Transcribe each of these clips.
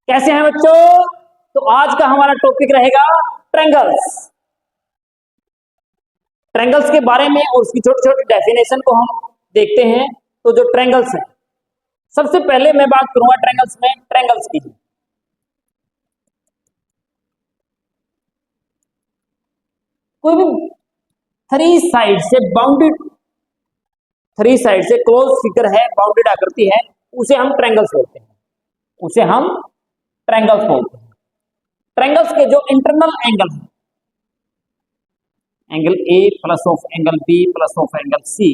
कैसे हैं बच्चों? तो आज का हमारा टॉपिक रहेगा ट्रायंगल्स। ट्रायंगल्स के बारे में और उसकी छोटी छोटी डेफिनेशन को हम देखते हैं। तो जो ट्रायंगल्स हैं, सबसे पहले मैं बात करूंगा ट्रायंगल्स में ट्रायंगल्स की। कोई भी थ्री साइड से क्लोज फिगर है, बाउंडेड आकृति है, उसे हम ट्रायंगल्स बोलते हैं। उसे हम ट्रायंगल्स बोलते हैं। ट्रायंगल्स के जो इंटरनल एंगल है, angle A plus of angle B plus of angle C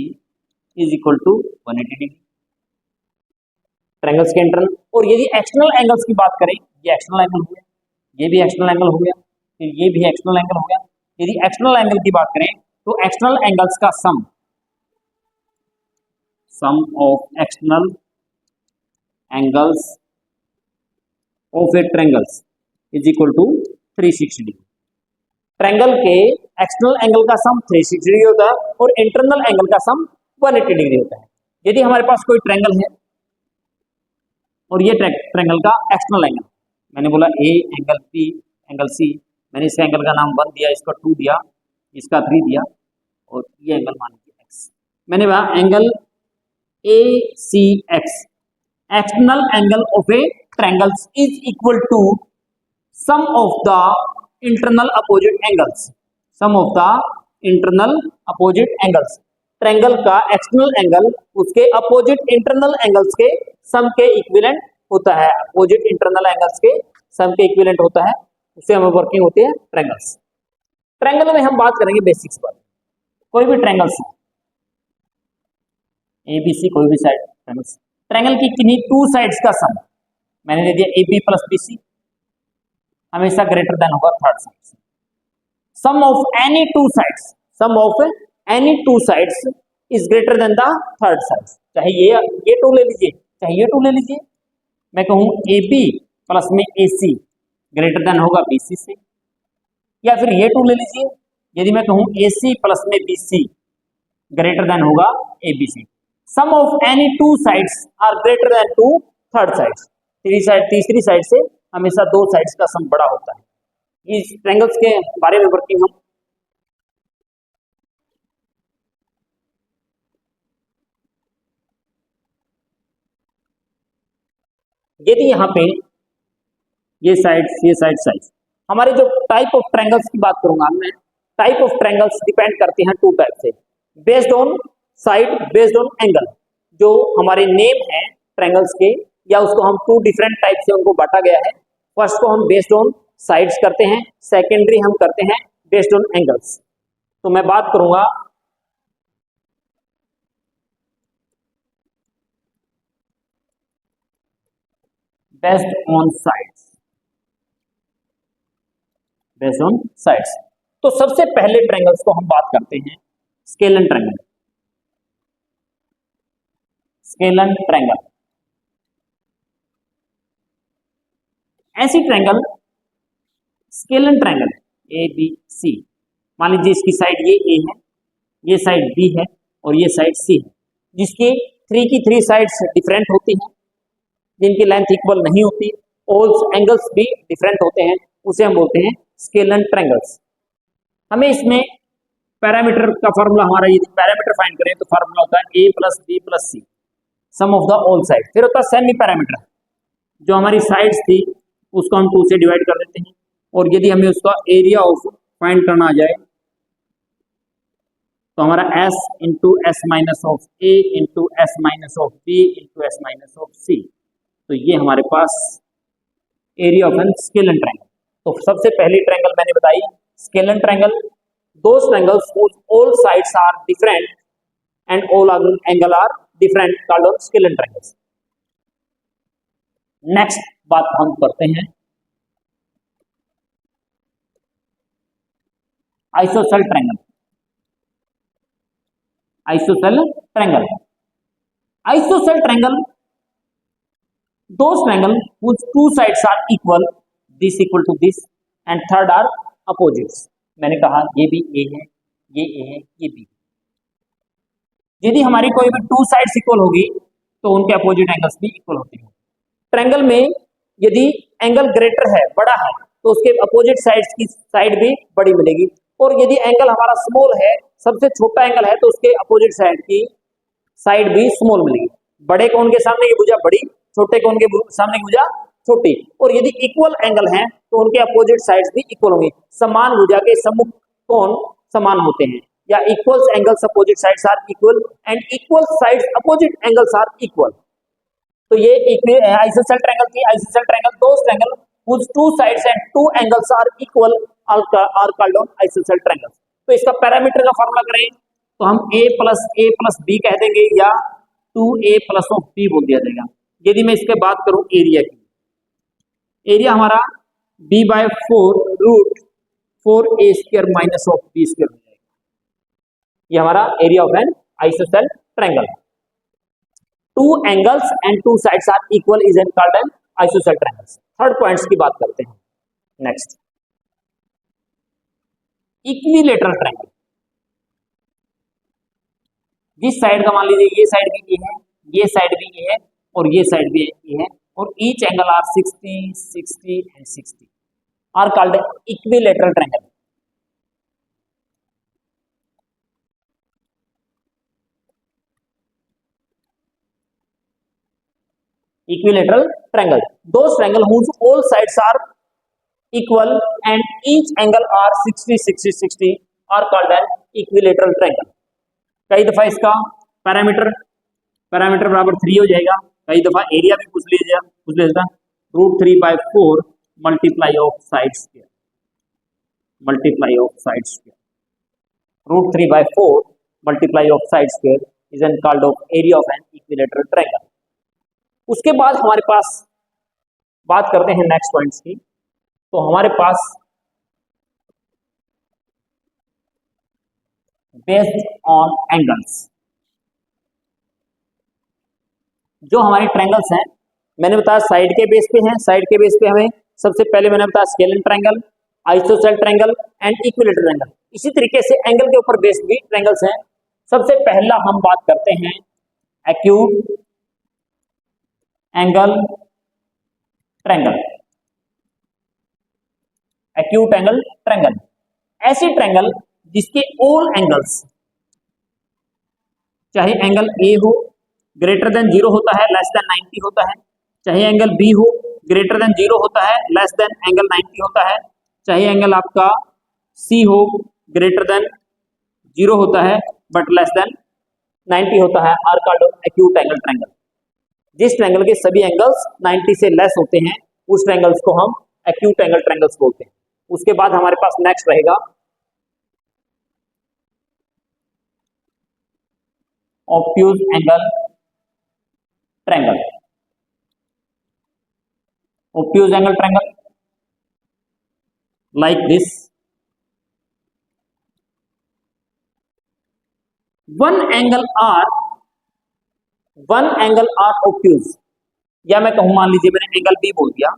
is equal to 180 degree. Triangles के इंटरनल, और यदि एक्सटर्नल एंगल्स की बात करें, ये एक्सटर्नल एंगल हो गया, ये भी एक्सटर्नल एंगल हो गया, फिर ये भी एक्सटर्नल एंगल हो गया। यदि एक्सटर्नल एंगल की बात करें तो एक्सटर्नल एंगल्स का sum of external angles of a triangles is equal to 360 degree. Triangle के एक्सटर्नल एंगल का सम 360 डिग्री होता है और इंटरनल एंगल का सम 180 डिग्री होता है। यदि हमारे पास कोई ट्रायंगल है और ये ट्रायंगल का एक्सटर्नल एंगल, मैंने बोला A angle B angle C, मैंने इस एंगल का नाम 1 दिया, इसका 2 दिया, इसका 3 दिया, और ये एंगल मान लीजिए एक्स। मैंने कहा angle A C X, external angle of a triangles is equal to sum of the internal opposite angles. Sum of the internal opposite angles, triangle का एक्सटर्नल एंगल उसके अपोजिट इंटरनल एंगल्स के sum के equivalent होता है। Opposite internal angles के sum के equivalent होता है, उससे हमें वर्किंग होती है ट्रायंगल्स। ट्रायंगल में हम बात करेंगे बेसिक्स पर। कोई भी ट्रायंगल्स एबीसी, कोई भी साइड ट्रायंगल्स, ट्रायंगल की किन्हीं टू साइड्स का सम मैंने दे दिया A B plus B C, हमेशा ग्रेटर देन होगा थर्ड साइड से। Sum of any two sides is greater than the third side. चाहे ये टू ले लीजिए, चाहे ये टू ले लीजिए। मैं कहूं ए बी प्लस में ए सी ग्रेटर देन होगा बी सी से, या फिर ये टू ले लीजिए, यदि मैं कहूं ए सी प्लस में बी सी ग्रेटर देन होगा A B C. Sum of any two sides are greater than two third sides. तीसरी साइड से हमेशा दो साइड्स का सम बड़ा होता है। इस ट्रायंगल्स के बारे में वर्किंग हम यदि यहाँ पे ये साइड्स हमारे जो टाइप ऑफ ट्रायंगल्स की बात करूंगा मैं, टाइप ऑफ ट्रायंगल्स डिपेंड करते हैं टू टाइप से, based on side, based on angle. जो हमारे नेम है ट्रायंगल्स के, या उसको हम टू डिफरेंट टाइप से उनको बांटा गया है। फर्स्ट को हम बेस्ड ऑन साइड्स करते हैं, सेकेंडरी हम करते हैं बेस्ड ऑन एंगल्स। तो मैं बात करूंगा बेस्ड ऑन साइड्स। तो सबसे पहले ट्रायंगल्स को हम बात करते हैं स्केलन ट्रायंगल। ऐसी triangle scalene triangle A B C, मान लीजिए इसकी साइड ये ए है, ये साइड बी है और ये साइड सी है, जिसके थ्री साइड्स डिफरेंट होती हैं, जिनकी लेंथ इक्वल नहीं होती, ऑल एंगल्स भी डिफरेंट होते हैं, उसे हम बोलते हैं स्केलन ट्रायंगल्स। हमें इसमें पैरामीटर का फॉर्मूला, हमारा यदि पैरामीटर फाइंड करें तो फॉर्मूला होता है a plus B plus C sum of the all side. फिर होता है सेमी पैरामीटर, जो हमारी साइड्स थी उसको हम 2 से डिवाइड कर देते हैं, और यदि हमें उसका एरिया ऑफ फाइंड करना आ जाए तो हमारा s into S minus of A into S minus of B into S minus of C. तो ये हमारे पास area of an scalene triangle. तो सबसे पहली ट्रायंगल मैंने बताई scalene triangle, those triangles whose all sides are different and all angle are different called on scalene triangles. Next बात हम करते हैं ISOCELL triangle. ISOCELL triangle those triangle whose two sides are equal, this equal to this and third are opposites। मैंने कहा ये भी a है, ये a है, ये b। यदि हमारी कोई भी टू साइड्स इक्वल होगी तो उनके अपोजिट एंगल्स भी इक्वल होते हैं। ट्रायंगल में यदि एंगल ग्रेटर है, बड़ा है, तो उसके अपोजिट साइड्स की साइड भी बड़ी मिलेगी। और यदि एंगल हमारा स्मॉल है, सबसे छोटा एंगल है, तो उसके अपोजिट साइड की साइड भी स्मॉल मिलेगी। बड़े कोण के सामने की भुजा बड़ी, छोटे कोण के सामने की भुजा छोटी। और यदि इक्वल एंगल है तो उनके अपोजिट साइड्स भी इक्वल होंगे। समान भुजा के सम्मुख कोण समान होते हैं, या equal angles opposite sides are equal and equal sides opposite angles are equal. तो ये आइसोसेल ट्रायंगल की isosceles triangle, those triangle whose two sides and two angles are equal are called isosceles triangles। तो इसका parameter का formula करें तो हम a plus b कह देंगे, या 2a plus of b बोल दिया जाएगा। यदि मैं इसके बात करूं एरिया की, एरिया हमारा b by 4 root 4a square minus of b square हो जाएगा। ये हमारा area of an isosceles triangle. Two angles and two sides are equal is an called an isosceles triangles. Third points की बात करते हैं। Next, equilateral triangle. जिस side का मान लीजिए ये साइड भी ये है, ये साइड भी ये है, और ये साइड भी ये है, और each angle are 60 60 and 60 are called equilateral triangle. Equilateral triangle, those triangle whose all sides are equal and each angle are 60 60 60 are called an equilateral triangle। कई दफा इसका पैरामीटर बराबर 3 हो जाएगा, कई दफा एरिया भी पूछ लीजिएगा root 3 by 4 multiply of side square, root 3 by 4 multiply of side square is an called of area of an equilateral triangle. उसके बाद हमारे पास बात करते हैं नेक्स्ट पॉइंट्स की। तो हमारे पास बेस्ड ऑन एंगल्स, जो हमारे ट्रायंगल्स हैं, मैंने बताया साइड के बेस पे हैं। साइड के बेस पे हमें सबसे पहले मैंने बताया scalar triangle, ISOCELL triangle and equilateral triangle. इसी तरीके से एंगल के ऊपर बेस्ड भी ट्रायंगल्स हैं। सबसे पहला हम बात करते हैं acute angle triangle. Acute angle triangle ऐसी ट्रायंगल जिसके ऑल एंगल्स, चाहे एंगल ए हो ग्रेटर देन 0 होता है, लेस देन 90 होता है, चाहे एंगल बी हो ग्रेटर देन 0 होता है, लेस देन एंगल 90 होता है, चाहे एंगल आपका सी हो ग्रेटर देन 0 होता है बट लेस देन 90 होता है, are called acute angle triangle. जिस ट्रायंगल के सभी एंगल्स 90 से लेस होते हैं उस ट्रायंगल्स को हम एक्यूट एंगल ट्रायंगल्स बोलते हैं। उसके बाद हमारे पास नेक्स्ट रहेगा obtuse angle triangle. Obtuse angle triangle like this, one angle are obtuse, या मैं कहूं मान लीजिए मैंने एंगल बी बोल दिया।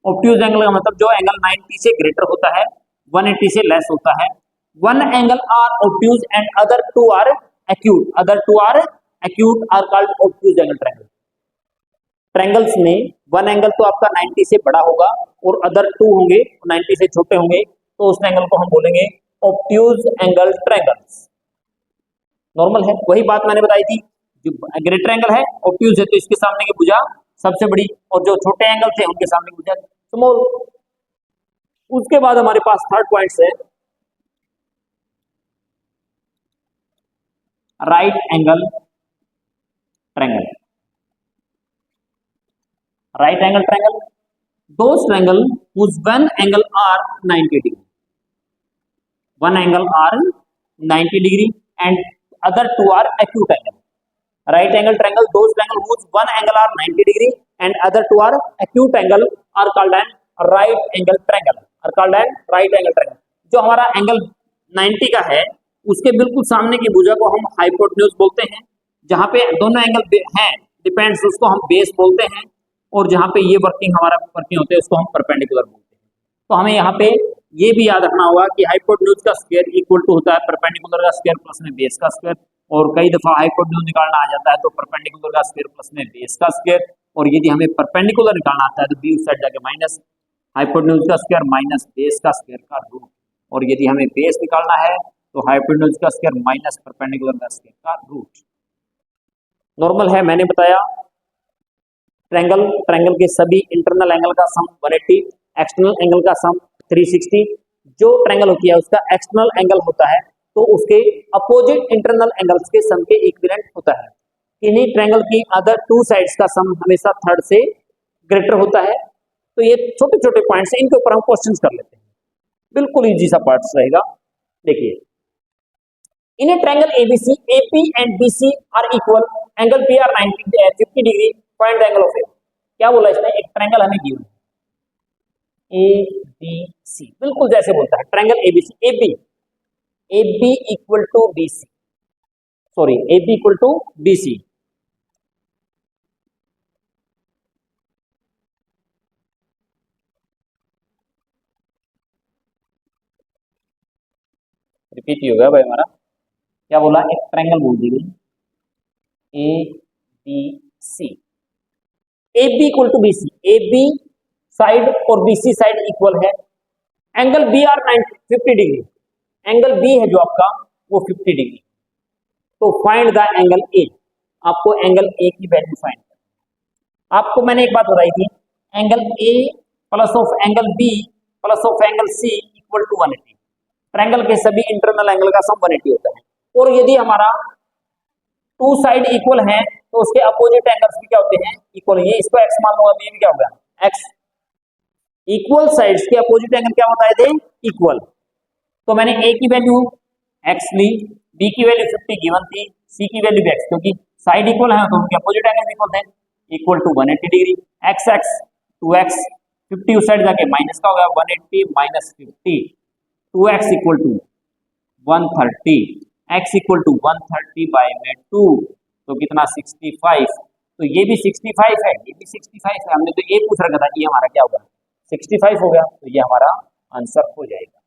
ऑब्ट्यूज एंगल का मतलब जो एंगल 90 से ग्रेटर होता है, 180 से लेस होता है। One angle are obtuse and other two are acute, are called obtuse angle triangle. Triangles में वन एंगल तो आपका 90 से बड़ा होगा और अदर टू होंगे 90 से छोटे होंगे, तो उस एंगल को हम बोलेंगे ऑब्ट्यूज एंगल ट्रायंगल्स। नॉर्मल है, वही बात मैंने बताई थी, जो ग्रेटर एंगल है ऑब्ट्यूज है तो इसके सामने की भुजा सबसे बड़ी, और जो छोटे एंगल थे उनके सामने की भुजा स्मॉल। उसके बाद हमारे पास थर्ड पॉइंट्स है right angle triangle. Right angle triangle, those triangle whose one angle are 90 degree, one angle are 90 degree and other two are acute angle। right angle triangle, those triangle whose one angle are 90 degree and other two are acute angle are called an right angle triangle, are called an right angle triangle। जो हमारा angle 90 का है उसके बिल्कुल सामने की भुजा को हम हाइपोटेन्यूज बोलते हैं। जहां पे दोनों एंगल हैं डिपेंड्स उसको हम बेस बोलते हैं, और जहां पे ये वर्किंग होते हैं उसको हम परपेंडिकुलर बोलते हैं। तो हमें यहाँ पे ये भी याद रखना होगा कि हाइपोटेन्यूज का स्क्वायर इक्वल टू होता है परपेंडिकुलर का स्क्वायर प्लस में बेस का स्क्वायर, और कई दफा हाइपोटेन्यूज निकालना आ जाता है तो परपेंडिकुलर का स्क्वायर प्लस में बेस का स्क्वायर, और यदि हमें परपेंडिकुलर निकालना आता है तो बी उस साइड जाके माइनस हाइपोटेन्यूज का स्क्वायर माइनस बेस का स्क्वायर का रूट, और यदि हमें बेस निकालना है तो हाइपोटेन्यूज का स्क्वायर माइनस परपेंडिकुलर का स्क्वायर का रूट। नॉर्मल है, मैंने बताया ट्रायंगल के सभी इंटरनल एंगल का सम 180, एक्सटर्नल एंगल का सम 360। जो ट्रायंगल होती है उसका एक्सटर्नल एंगल होता है तो उसके अपोजिट इंटरनल एंगल्स के सम के इक्विवेलेंट होता है। किन्हीं ट्रायंगल की अदर टू साइड्स का सम हमेशा थर्ड से ग्रेटर होता है। तो ये छोटे छोटे पॉइंट्स हैं, इनके ऊपर हम क्वेश्चंस कर लेते हैं, बिल्कुल इजी सा पार्ट्स रहेगा। देखिए, in a triangle ABC AP and BC are equal, angle P are 50 degree, find the angle of A. क्या बोला इसने, एक ट्रायंगल हमें गिवन ए बी सी, बिल्कुल जैसे बोलता है triangle ABC, A B equal to B C, sorry A B equal to B C. Repeat ही होगा भाई हमारा। क्या बोला, एक ट्रायंगल बोल दी गई A B C, A B equal to B C, A B side और बी सी साइड इक्वल है, angle B are 50 degree, angle B है जो आपका वो 50 डिग्री। तो फाइंड द एंगल ए, आपको एंगल ए की वैल्यू फाइंड करनी। आपको मैंने एक बात बताई थी, angle A plus of angle B plus of angle C equal to 180। Triangle के सभी इंटरनल एंगल का सम 180 होता है, और यदि हमारा टू साइड इक्वल है तो उसके अपोजिट एंगल्स भी क्या होते हैं, इक्वल। ये इसको एक्स मान लूंगा, ये भी क्या होगा एक्स। इक्वल साइड्स के अपोजिट एंगल क्या बताए थे, इक्वल। तो मैंने ए की वैल्यू एक्स ली, बी की वैल्यू 50 गिवन थी, सी की वैल्यू एक्स, क्योंकि साइड इक्वल है तो उनके अपोजिट एंगल इक्वल थे, equal to 180 degree. X X 2x, 50 उस साइड जाके माइनस का होगा 180 minus 50, 2x equal to 130, x equal to 130 by में 2, तो कितना 65। तो ये भी 65 है, ये भी 65 है। हमने तो ये पूछ रखा था, ये हमारा क्या होगा 65 हो गया, तो ये हमारा आंसर हो जाएगा।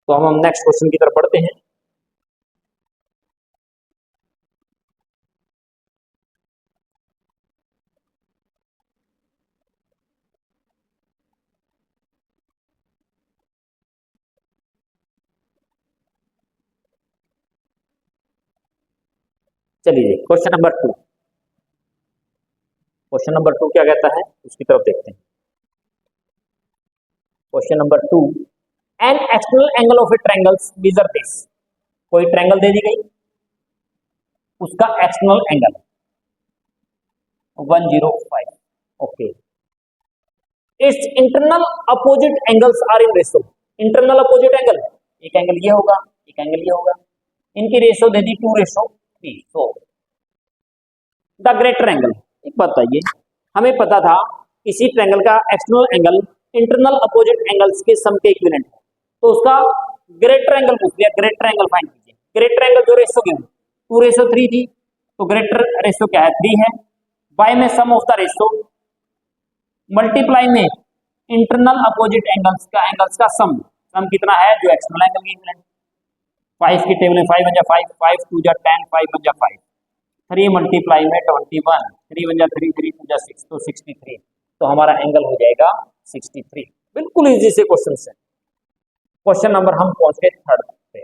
तो हम नेक्स्ट क्वेश्चन की तरफ बढ़ते हैं। चलिए क्वेश्चन नंबर 2, क्वेश्चन नंबर 2 क्या कहता है उसकी तरफ देखते हैं। Question number 2, an external angle of a triangles measure this. कोई ट्रायंगल दे दी गई, उसका external angle 105, okay. Its internal opposite angles are in ratio. Internal opposite angle, एक एंगल ये होगा, एक एंगल ये होगा, इनकी रेशो दे दी 2:3। तो द ग्रेटर एंगल, एक बात बताइए, हमें पता था किसी ट्रायंगल का external angle internal opposite angles के सम के इक्विवेलेंट है, तो उसका ग्रेटर एंगल पूछ लिया, ग्रेटर एंगल फाइंड कीजिए। ग्रेटर एंगल जो रेशो गिवन 2:3 थी, तो ग्रेटर रेशो क्या है 3 है, बाय में सम ऑफ द रेशो, मल्टीप्लाई में इंटरनल अपोजिट एंगल्स का सम कितना है जो एक्सटर्नल एंगल के इक्विवेलेंट। 5 की टेबल में 5 1 जा 5, 5 2 जा 10, 5 1 जा 5, 3 मल्टीप्लाई में 21, 3 1 जा 3, 3 2 जा 6, तो 63। तो हमारा एंगल हो जाएगा 63। बिल्कुल इजी से क्वेश्चन है। क्वेश्चन नंबर हम पहुंच गए थर्ड पे।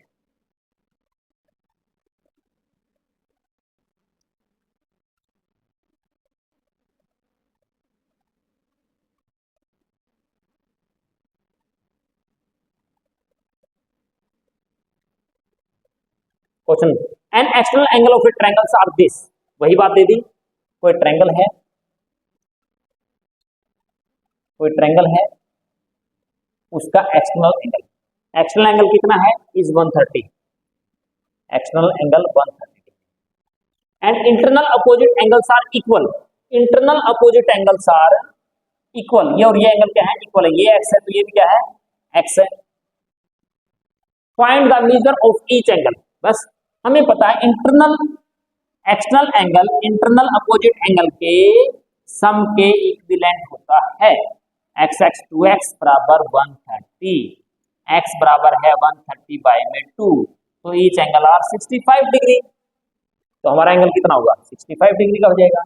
Question, an external angle of a triangles are this. वही बात दे दी, कोई ट्रायंगल है, कोई ट्रायंगल है, उसका एक्सटर्नल एंगल कितना है is 130, external angle 130, and internal opposite angles are equal. Internal opposite angles are equal, ये और ये एंगल क्या है इक्वल है, ये एक्स है तो ये भी क्या है एक्स है। Find the measure of each angle, बस हमें पता है internal external angle internal opposite angle के सम के इक्विवेलेंट होता है। एक्स एक्स 2x बराबर 130, x बराबर है 130 बाय में 2, तो ईच एंगल आर 65 डिग्री। तो हमारा एंगल कितना होगा 65 डिग्री का हो जाएगा।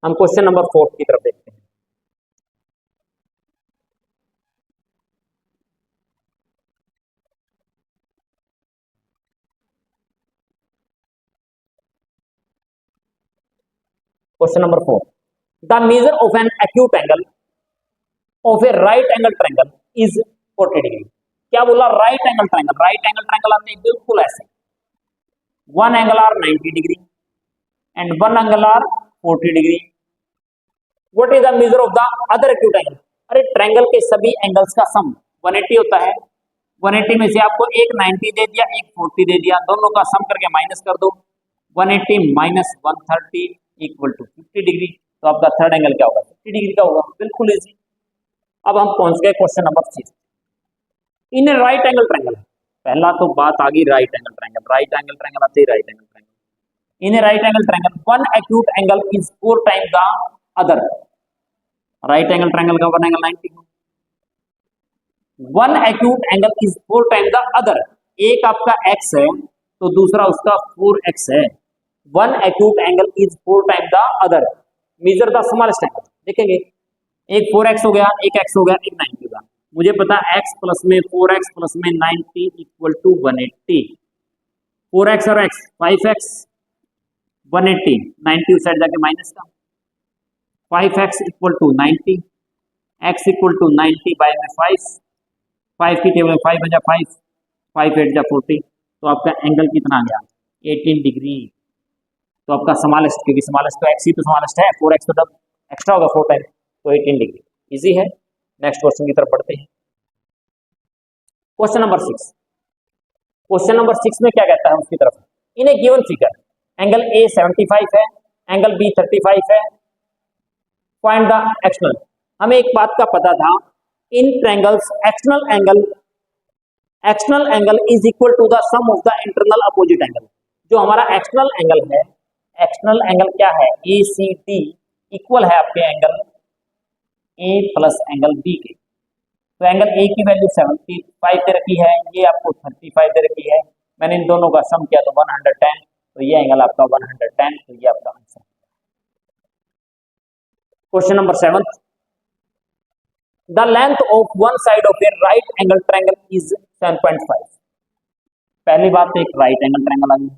हम क्वेश्चन नंबर 4 की तरफ देखते हैं। Question number 4, the measure of an acute angle of a right angle triangle is 40 degree. क्या बोला? Right angle triangle. Right angle triangle हमने बिल्कुल ऐसे, one angle are 90 degree and one angle are 40 degree. What is the measure of the other acute angle? अरे triangle के सभी angles का सम 180 होता है। 180 में से आपको एक 90 दे दिया, एक 40 दे दिया, दोनों का सम करके माइनस कर दो। 180 माइनस 130 इक्वल टू 50 डिग्री। तो आपका थर्ड एंगल क्या होगा? 50 डिग्री का होगा। बिल्कुल इजी। अब हम पहुंच गए question number 6। In right angle triangle, पहला तो बात आ गई right angle triangle. Right angle triangle आते ही right angle triangle. In right angle triangle one acute angle is 4 time the other. Right angle triangle का one angle 90, one acute angle is 4 time the other. एक आपका x है तो दूसरा उसका 4x है। One acute angle is 4 time the other. Measure the smallest angle. देखेंगे, एक 4x हो गया, एक x हो गया, एक 90 होगा। मुझे पता x प्लस में 4x प्लस में 90 इक्वल टू 180। 4x और x 5x 180, 90 उस साइड जाके माइनस का 5x equal to 90, x equal to 90 by में 5, 5 की टेबल में 5 बजा 5, 5 8 जा 40। तो आपका एंगल कितना आ गया? 18 डिग्री। तो आपका स्मॉलेस्ट, क्योंकि स्मॉलेस्ट तो x ही तो स्मॉलेस्ट है, 4x तो डब एक्स्ट्रा होगा 4 टाइम, तो 18 डिग्री। इजी है। नेक्स्ट क्वेश्चन की तरफ बढ़ते हैं। Question number 6। क्वेश्चन नंबर 6 में क्या कहता है उसकी तरफ? इन ए गिवन फिगर एंगल ए 75 है, एंगल बी 35 है, फाइंड द एक्सटर्नल। हमें एक बात का पता था, in triangles external angle is equal to the sum of the internal opposite angle. जो हमारा एक्सटर्नल एंगल है, एक्सटर्नल एंगल क्या है? ए सी डी इक्वल है आपके angle A plus angle B के। तो एंगल ए की वैल्यू 75 दे रखी है, ये आपको 35 दे रखी है। मैंने इन दोनों का सम किया तो 110, तो ये एंगल आपका 110, तो ये आपका answer. Question number 7, the length of one side of a right angle triangle is 7.5। पहली बात तो एक राइट एंगल ट्रायंगल आ गई।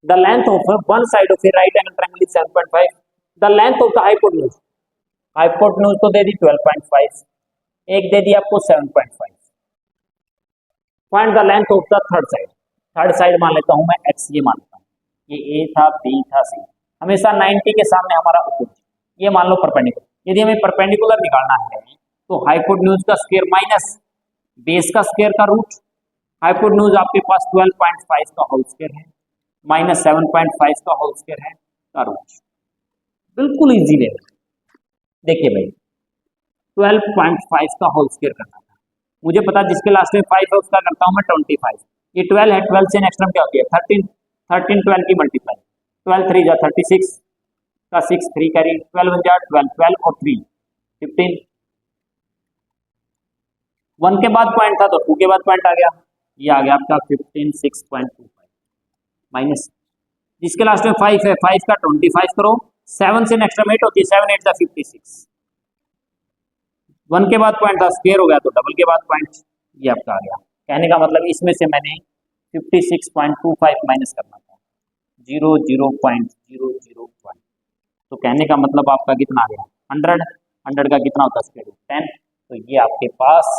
The length of one side of a right angle triangle is 7.5। The length of the hypotenuse, hypotenuse तो दे दी 12.5, एक दे दी आपको 7.5। Find the length of the third side. Third side मान लेता हूं मैं x, ये मान लेता हूं, ये a था, b था, c। हमेशा 90 के सामने हमारा अपोजिट, ये मान लो परपेंडिकुलर। यदि हमें परपेंडिकुलर निकालना है तो हाइपोटेन्यूज का स्क्वायर माइनस बेस का स्क्वायर का रूट। हाइपोटेन्यूज आपके पास 12.5 का होल स्क्वायर है, माइनस 7.5 का होल स्क्वायर है का रूट। बिल्कुल इजी वे। देखिए भाई, 12.5 का होल स्क्वायर करना था, मुझे पता जिसके लास्ट में 5 है उसका करता हूं मैं 25। ये 12 है, 12 से नेक्स्ट टर्म क्या होती है? 13। 13 12 की मल्टीप्लाई, 12 3 जा 36 का 6 3 कैरी, 12 1 जा 12, 12 और 3 15। 1 के बाद पॉइंट था तो 2 के बाद पॉइंट आ गया, ये आ गया आपका 15 6.25 माइनस जिसके लास्ट में 5 है, 5 का 25 करो, 7 से नेक्स्ट टर्म 8 होती है, 7 8 जा 56। 1 के बाद पॉइंट था, स्क्वायर हो गया तो डबल के बाद पॉइंट, ये आपका आ गया। कहने का मतलब इसमें से मैंने 56.25 माइनस करना था, 0.001। तो कहने का मतलब आपका कितना आ गया? 100। 100 का कितना होता है स्क्वायर रूट? 10। तो ये आपके पास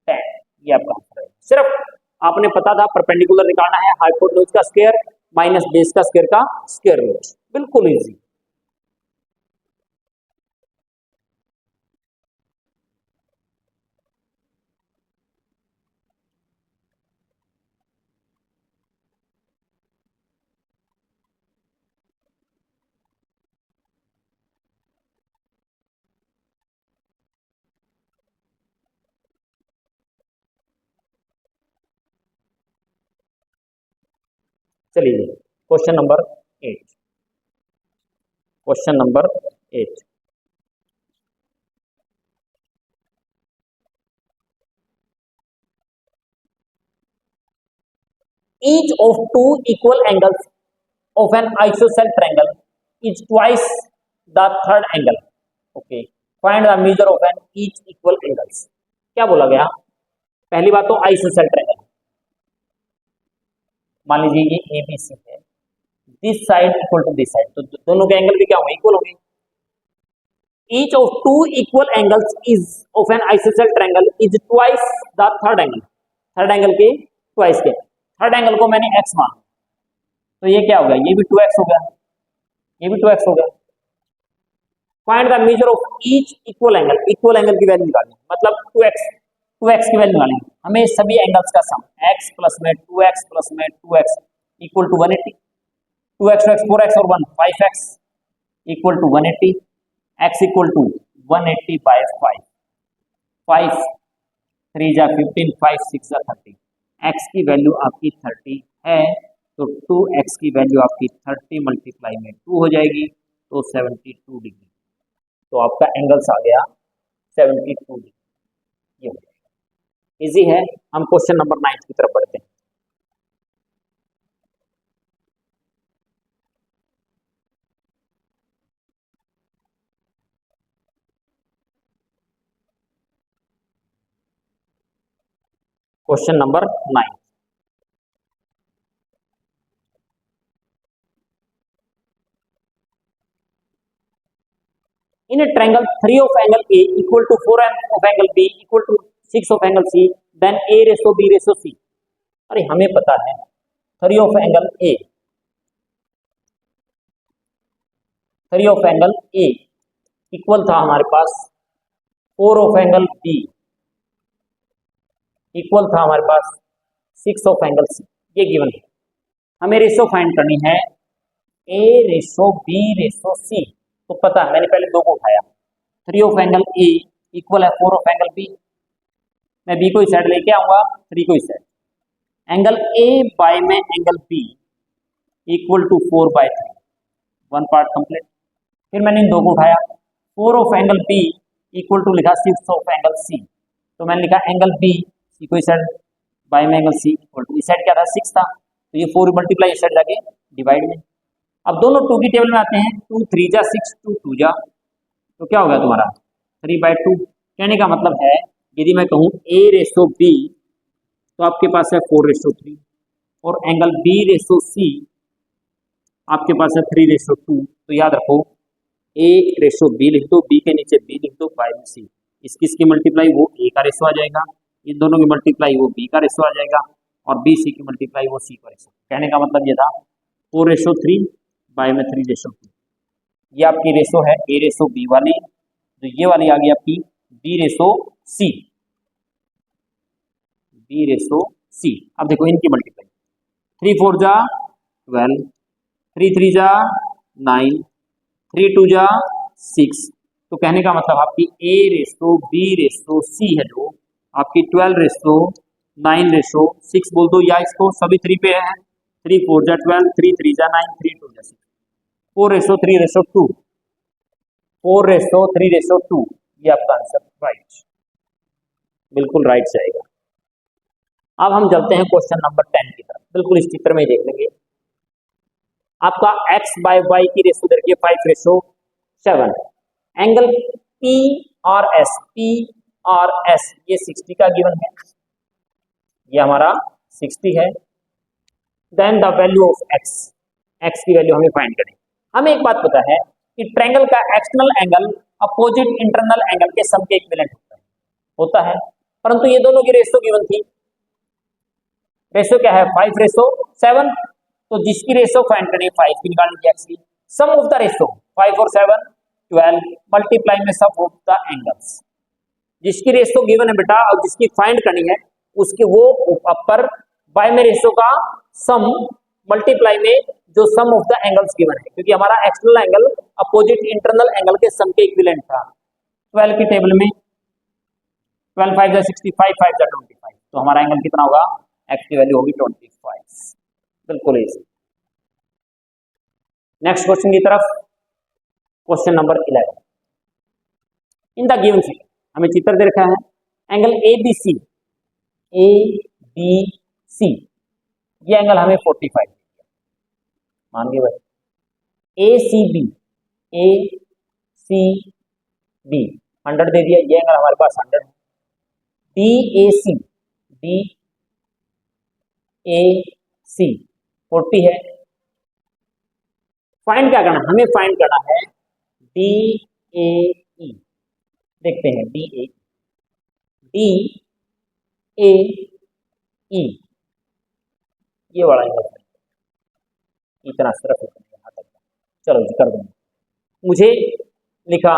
10, ये आपका आंसर है। सिर्फ आपने पता था परपेंडिकुलर निकालना है, हाइपोटेन्यूज का स्क्वायर माइनस बेस का स्क्वायर का स्क्वायर रूट। बिल्कुल इजी। चलिए question number 8। Question number 8, each of two equal angles of an isosceles triangle is twice the third angle. Okay, find the measure of an each equal angles. क्या बोला गया? पहली बात तो ISOCELL triangle, मान लीजिए ये एबीसी है, this side equal to this side, तो दोनों के एंगल भी क्या होंगे? इक्वल होंगे. Each of two equal angles is of an isosceles triangle is twice the third angle. Third angle के ट्वाइस के. थर्ड एंगल को मैंने एक्स माना, तो ये क्या हो गया? ये भी 2x हो गया, ये भी 2x हो गया. Find the measure of each equal angle. Equal angle की वैल्यू निकालनी, मतलब 2x की वैल्यू निकालेंगे. हमें सभी एंगल्स का सम x प्लस में 2x प्लस में 2x equal to 180. 2x 4x और 1 5x equal to 180. x equal to 180 by 5. 5 3 जा 15, 5 6 जा 30. x की वैल्यू आपकी 30 है, तो 2x की वैल्यू आपकी 30 मल्टीप्लाई में 2 हो जाएगी, तो 72 डिग्री. तो आपका एंगल्स आ गया 72 डिग्री. ये हो जाएगा. इजी है. हम क्वेश्चन नंबर 9 की तरफ बढ़ते हैं. Question number 9. In a triangle 3 of angle A equal to 4 of angle B equal to 6 of angle C, then A ratio B ratio C. अरे हमें पता है 3 of angle A, 3 of angle A equal था हमारे पास 4 of angle B equal था हमारे पास 6 of angle C. ये given है. हमें रेशो फाइंड करनी है A ratio B ratio C. तो पता है, मैंने पहले 2 को उठाया. 3 ऑफ एंगल A इक्वल है 4 ऑफ एंगल B. मैं B को इस साइड लेके आऊंगा, 3 को इस साइड. एंगल A बाय में angle B equal to 4 by 3. 1 part complete. फिर मैंने इन 2 को उठाया. 4 of angle B equal to लिखा 6 ऑफ एंगल C. तो मैंने लिखा एंगल B, C को इस साइड बाय में एंगल C इक्वल टू, इस साइड क्या था 6 था, तो ये 4 मल्टीप्लाई इस साइड जाके डिवाइड में. अब दोनों 2 की टेबल में आते हैं. 2 3 जा 6, 2 2 जा, तो क्या होगा तुम्हारा 3 बाय 2. कहने का मतलब है यदि मैं कहूँ A रेशो B, तो आपके पास है 4 रेशो 3, और एंगल B रेशो C आपके पास है 3 रेशो 2. तो याद रखो A रेशो B लिख दो, B के नीचे B लिख दो, बाय में C. इसकी मल्टीप्लाई वो A का रेशो आ जाएगा, इन दोनों की मल्टीप्लाई वो B का रेशो आ जाएगा, और B C की मल्टीप्लाई वो C का रेशो. कहने का मतलब ये था 4 रेशो 3 बाय में 3 रेशो 2. ये आपकी रेशो है A रेशो B वाली, तो ये वाली आ गई आपकी B ratio C. B ratio C. अब देखो इनकी मल्टीप्लाई 3 4 जा 12, 3 3 जा 9, 3 2 जा 6. तो कहने का मतलब आपकी A ratio B ratio C है जो आपकी 12 रेशो 9 रेशो 6 बोल दो, या इसको सभी 3 पे है. 3 4 जा 12, 3 3 जा 9, 3 2 जा 6. 4 रेशो 3 रेशो 2, 4 रेशो 3 रेशो 2. ये आपका आंसर राइट, बिल्कुल राइट जाएगा. अब हम चलते हैं क्वेश्चन नंबर 10 की तरफ. बिल्कुल इस चित्र में देख लेंगे. आपका x बाय y की रेशो देखिए 5 रेशो 7. एंगल P और S ये 60 का गिवन है, ये हमारा 60 है. Then the value of x की वैल्यू हमें फाइंड करें. हमें एक बात पता है कि ट्रायंगल का external angle opposite internal angle के सम के इक्विवेलेंट होता है, परंतु ये दोनों की रेशो गिवन थी. रेशो क्या है 5 रेशो 7. तो जिसकी रेशो फाइंड करनी 5 की निकालनी है x की. सम ऑफ द रेशो 5 और 7 12 मल्टीप्लाई में सम ऑफ द एंगल्स. जिसकी रेशो गिवन है बेटा और जिसकी फाइंड करनी है उसके वो अपर बाय में रेशो का सम मल्टीप्लाई में जो सम ऑफ द एंगल्स गिवन है, क्योंकि हमारा external angle opposite internal angle के सम के इक्विवेलेंट था. 12 की टेबल में 12 5 जा 65, 5 जा 25. तो हमारा एंगल कितना होगा? x की वैल्यू होगी 25. बिल्कुल इजी. नेक्स्ट क्वेश्चन की तरफ. Question number 11. In the given figure हमें चित्र दे रखा है. एंगल ABC ये एंगल हमें 45 मान गए भाई। ए सी बी 100 दे दिया, ये एंगल हमारे पास 100 है। डी ए सी 40 है। फाइंड क्या करना, हमें फाइंड करना है डी ए ई। देखते हैं डी ए ई, ये वाला एंगल इतना सिर्फ यहाँ तक। चलो जी कर देंगे। मुझे लिखा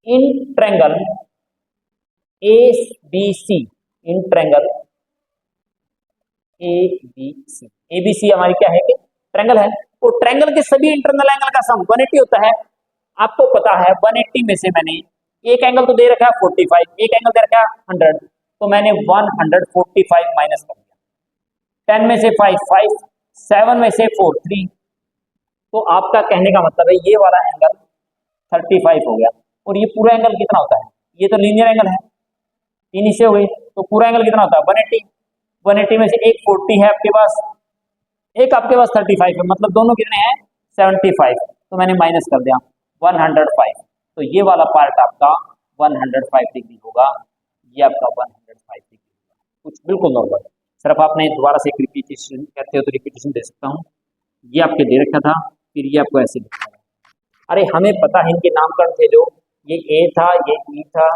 in triangle A B C, in triangle A B C हमारी क्या है कि ट्रायंगल है। तो ट्रायंगल के सभी इंटरनल एंगल का सम 180 होता है। आपको पता है 180 में से मैंने एक एंगल तो दे रखा है 45, एक एंगल दे रखा है 100, तो मैंने 145 माइनस कर दिया। 10 में से 5, 7 में से 4, 3। तो आपका कहने का मतलब है ये वाला एंगल 35 हो गया। और ये पूरा एंगल कितना होता है, ये तो लीनियर एंगल है, 3 हिस्से हो गए, तो पूरा एंगल कितना होता है 180। 180 में से एक 40 है आपके पास, एक आपके पास 35 है, मतलब दोनों कितने हैं 75। तो मैंने माइनस कर दिया 105। तो ये वाला पार्ट आपका 105 डिग्री होगा, ये आपका 105 डिग्री होगा। कुछ बिल्कुल नॉर्मल, सिर्फ आपने दोबारा से एक रिपीटेशन कहते हो तो रिपीटेशन दे सकता हूँ। ये आपके दे रखा था, फिर ये आपको ऐसे लिखा था। अरे हमें पता है इनके नामकरण थे, जो ये ए था, ये ई था,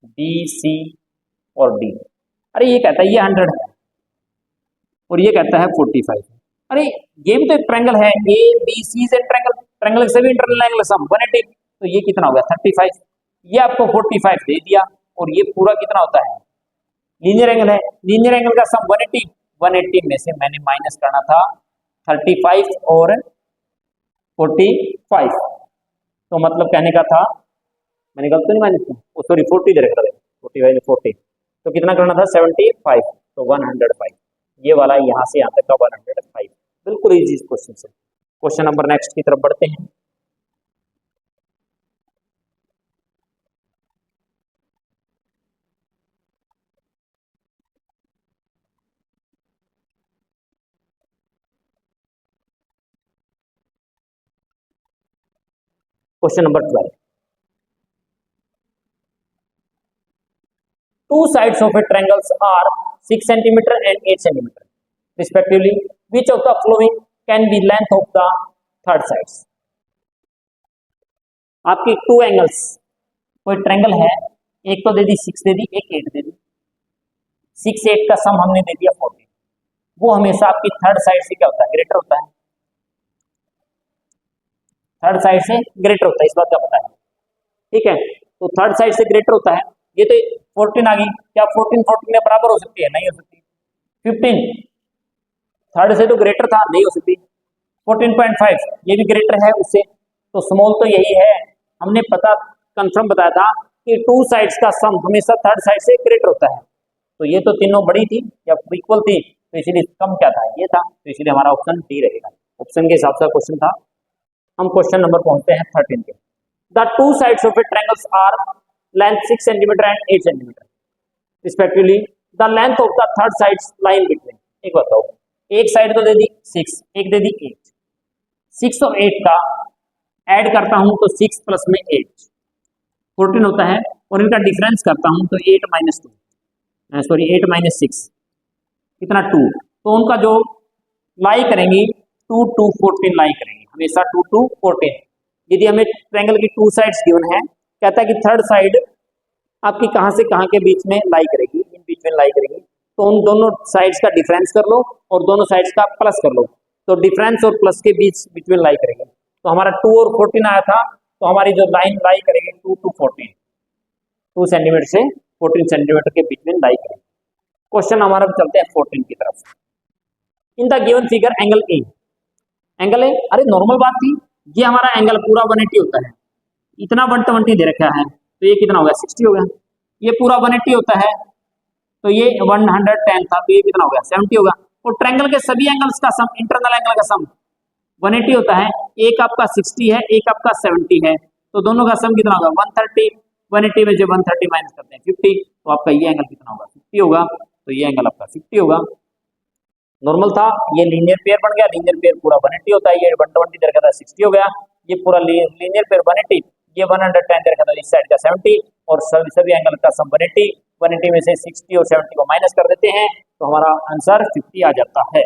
बी सी और डी। अरे ये कहता है ये 100 है और ये कहता है 45। अरे ये भी तो एक ट्रायंगल है, ए बी सी से ट्रायंगल, ट्रायंगल से भी इंटरनल एंगल सम 180। तो ये कितना हो गया 35, ये आपको 45 दे दिया। और ये पूरा कितना होता है लीनियर एंगल है, लीनियर एंगल का सम 180। 180 में से मैंने माइनस करना था 35 और 45। तो मतलब कहने का था, मैंने गलत तो नहीं माइनस किया, सॉरी 40 दे रखा था, 45 40, तो कितना करना था 75, तो 105। ये वाला यहाँ से यहाँ तक का 105। बिल्कुल इजी क्वेश्चन से। क्वेश्चन नंबर नेक्स्ट की तरफ बढ़ते हैं। Question number 12। Two sides of a triangle are 6 centimeter and 8 centimeter respectively. Which of the following can be length of the third sides? आपकी टू एंगल्स, कोई ट्रायंगल है, एक तो दे दी 6 दे दी, एक 8 दे दी। 6 8 का सम हमने दे दिया 40। वो हमेशा आपकी थर्ड साइड से क्या होता है ग्रेटर होता है, थर्ड साइड से ग्रेटर होता है, इस बात का पता है, ठीक है। तो थर्ड साइड से ग्रेटर होता है। ये तो 14 आ गई, क्या 14 14 में बराबर हो सकती है, नहीं हो सकती। 15 थर्ड से तो ग्रेटर था, नहीं हो सकती। 14.5 ये भी ग्रेटर है उससे, तो स्मॉल तो यही है। हमने पता कंफर्म बताया था कि टू साइड्स का सम हमेशा थर्ड साइड से ग्रेटर होता है। तो ये तो तीनों बड़ी थी या इक्वल थी, तो इसीलिए कम क्या था ये था, तो इसीलिए हमारा ऑप्शन डी रहेगा। ऑप्शन के हिसाब से क्वेश्चन था। हम क्वेश्चन नंबर पहुंचते हैं 13 पे। The two sides of a triangles are length 6 centimetre and 8 centimetre respectively. The length of the third sides line between. एक बताओ, एक साइड तो दे दी 6, एक दे दी 8। 6 और 8 का ऐड करता हूं तो 6 प्लस में 8 14 होता है, और इनका डिफरेंस करता हूं तो 8 माइनस 2, सॉरी 8 माइनस 6 कितना 2। तो उनका जो लाई करेंगी 2 2 14 लाई करेंगे हमेशा, 2 2 14। यदि हमें ट्रायंगल की टू साइड्स गिवन है, कहता है कि थर्ड साइड आपकी कहां से कहां के बीच में लाई करेगी, इन बीच में लाई करेगी। तो उन दोनों साइड्स का डिफरेंस कर लो और दोनों साइड्स का प्लस कर लो, तो डिफरेंस और प्लस के बीच में लाई करेगी। तो हमारा 2 और 14 आया था, तो हमारी जो लाइन लाई करेगी 2 to 14, 2 सेंटीमीटर से 14 सेंटीमीटर के बीच में लाई करेगी। क्वेश्चन हमारा चलते हैं 14 की तरफ। In the given figure angle A, angle A, अरे नॉर्मल बात थी, ये हमारा एंगल पूरा 180 होता है, इतना 120 दे रखा है, तो ये कितना हो गया 60 हो गया। ये पूरा 180 होता है, तो ये 110 था, तो ये कितना हो गया 70 होगा। और ट्रायंगल के सभी एंगल्स का सम, इंटरनल एंगल का सम 180 होता है। एक आपका 60 है, एक आपका 70 है, तो दोनों का सम कितना होगा 130। 180 में जब 130 माइनस करते हैं 50, तो आपका ये एंगल कितना होगा 50 होगा। तो ये एंगल आपका 50 होगा। नॉर्मल था, ये लीनियर पेयर बन गया, लीनियर पेयर पूरा 180 होता है, ये 120 दे रखा था 60 हो गया, ये पूरा लीनियर पेयर 180, ये 110 दे रखा था इस साइड का 70, और सभी एंगल का सम 180, 180 में से 60 और 70 को माइनस कर देते हैं तो हमारा आंसर 50 आ जाता है।